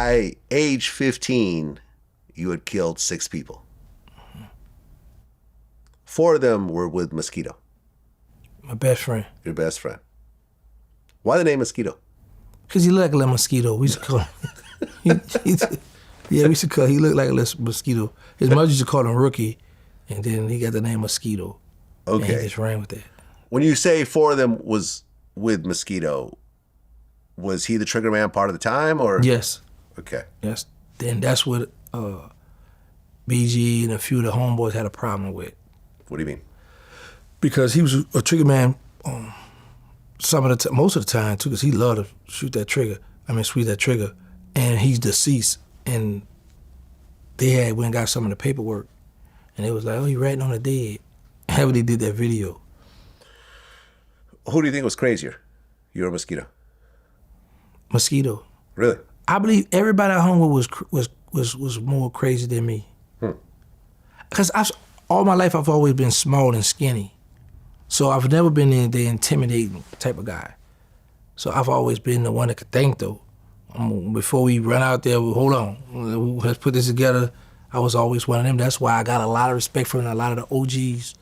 by age 15, you had killed 6 people. 4 of them were with Mosquito. My best friend. Your best friend. Why the name Mosquito? Because he looked like a little mosquito. We used to call him. We used to call. He looked like a little mosquito. His mother used to call him Rookie, and then he got the name Mosquito. Okay. And he just ran with that. When you say 4 of them was with Mosquito, was he the trigger man part of the time, or? Yes. Okay. Yes. Then that's what BG and a few of the homeboys had a problem with. What do you mean? Because he was a trigger man most of the time too, because he loved to squeeze that trigger, and he's deceased, and they went and got some of the paperwork, and it was like, oh, he ratting on the dead. How they did that video. Who do you think was crazier, you or Mosquito? Mosquito. Really? I believe everybody I hung with was more crazy than me. Because all my life I've always been small and skinny. So I've never been the intimidating type of guy. So I've always been the one that could think, though. Before we run out there, hold on, let's put this together. I was always one of them. That's why I got a lot of respect from a lot of the OGs,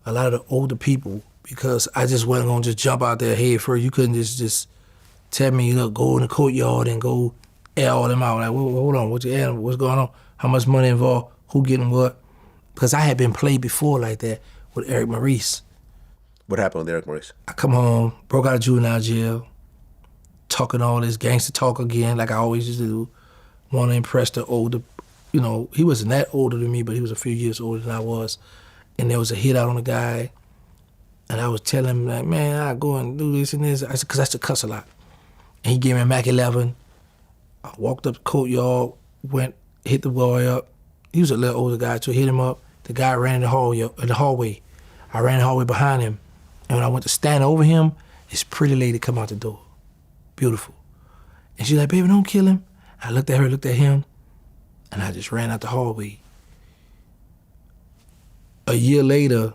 a lot of the older people, because I just wasn't gonna just jump out there head first. You couldn't just tell me, look, go in the courtyard and go air all them out. Like, hold on, what's going on? How much money involved? Who getting what? Because I had been played before like that with Eric Maurice. What happened with Eric Maurice? I come home, broke out of juvenile jail, talking all this gangster talk again, like I always used to do. Want to impress the older, he wasn't that older than me, but he was a few years older than I was. And there was a hit out on the guy, and I was telling him, like, man, I go and do this and this. I said, because I used to cuss a lot. And he gave me a Mac 11. I walked up the courtyard, hit the boy up. He was a little older guy, too. Hit him up. The guy ran in the hallway. I ran the hallway behind him. And when I went to stand over him, this pretty lady come out the door. Beautiful. And she's like, baby, don't kill him. I looked at her, looked at him, and I just ran out the hallway. A year later,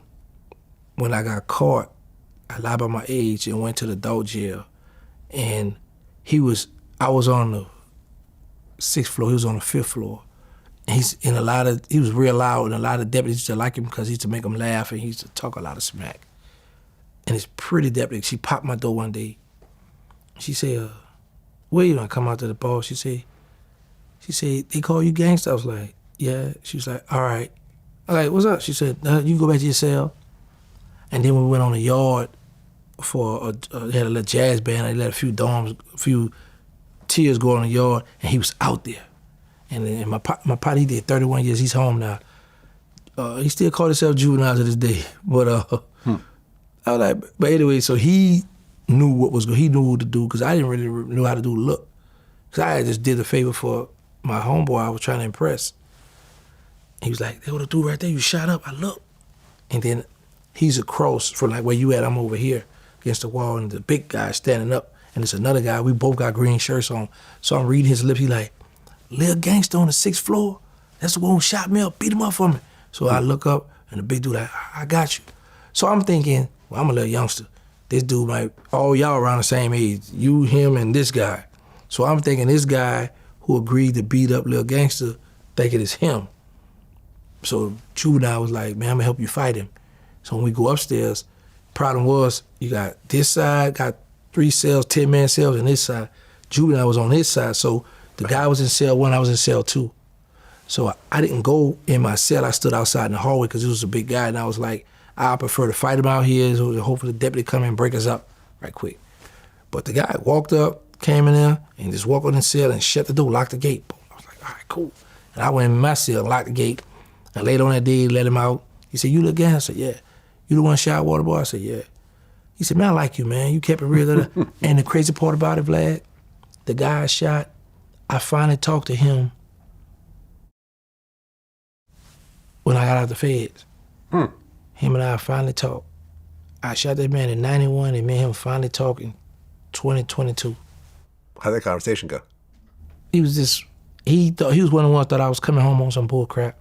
when I got caught, I lied about my age and went to the adult jail. And I was on the 6th floor, he was on the 5th floor. And he was real loud, and a lot of deputies used to like him because he used to make them laugh and he used to talk a lot of smack. And this pretty deputy, she popped my door one day. She said, where you? I come out to the bar, she said, they call you Gangsta? I was like, yeah. She was like, all right. I'm like, what's up? She said, you can go back to your cell. And then we went on the yard for, they had a little jazz band, they let a few tears go on the yard, and he was out there. And my pot, he did 31 years, he's home now. He still called himself juvenile to this day. But I was like, but anyway, so he knew what to do, because I didn't really know how to do look. Because I just did a favor for my homeboy I was trying to impress. He was like, that what a dude right there, you shot up, I look. And then he's across from like where you at, I'm over here against the wall, and the big guy standing up, and there's another guy, we both got green shirts on. So I'm reading his lips, he like, Lil Gangsta on the 6th floor, that's the one who shot me up, beat him up for me. So I look up, and the big dude like, I got you. So I'm thinking, well, I'm a little youngster. This dude might, all y'all around the same age, you, him, and this guy. So I'm thinking this guy who agreed to beat up Lil Gangsta, thinking it's him. So Juvenile was like, man, I'm gonna help you fight him. So when we go upstairs, problem was, you got this side, got 3 cells, 10-man cells, and this side. Juvenile was on this side, so the guy was in cell 1, I was in cell 2. So I didn't go in my cell, I stood outside in the hallway because it was a big guy, and I was like, I prefer to fight him out here, so hopefully the deputy come in and break us up right quick. But the guy walked up, came in there, and just walked on the cell and shut the door, locked the gate. I was like, all right, cool. And I went in my cell and locked the gate. And later on that day, let him out. He said, you look good? I said, yeah. You the one shot water boy? I said, yeah. He said, man, I like you, man. You kept it real. And the crazy part about it, Vlad, the guy I shot, I finally talked to him when I got out the feds. Him and I finally talked. I shot that man in 91, and me and him finally talked in 2022. How'd that conversation go? He was one of the ones that I was coming home on some bull crap.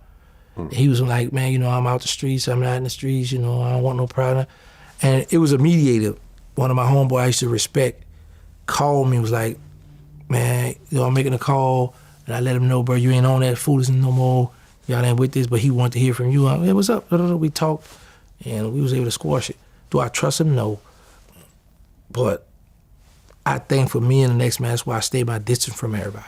He was like, man, I'm out the streets, I'm not in the streets, I don't want no problem. And it was a mediator, one of my homeboys I used to respect, called me, was like, man, I'm making a call, and I let him know, bro, you ain't on that foolishness no more. Y'all ain't with this, but he wanted to hear from you. Hey, what's up? We talked, and we was able to squash it. Do I trust him? No. But I think for me and the next man, that's why I stay my distance from everybody.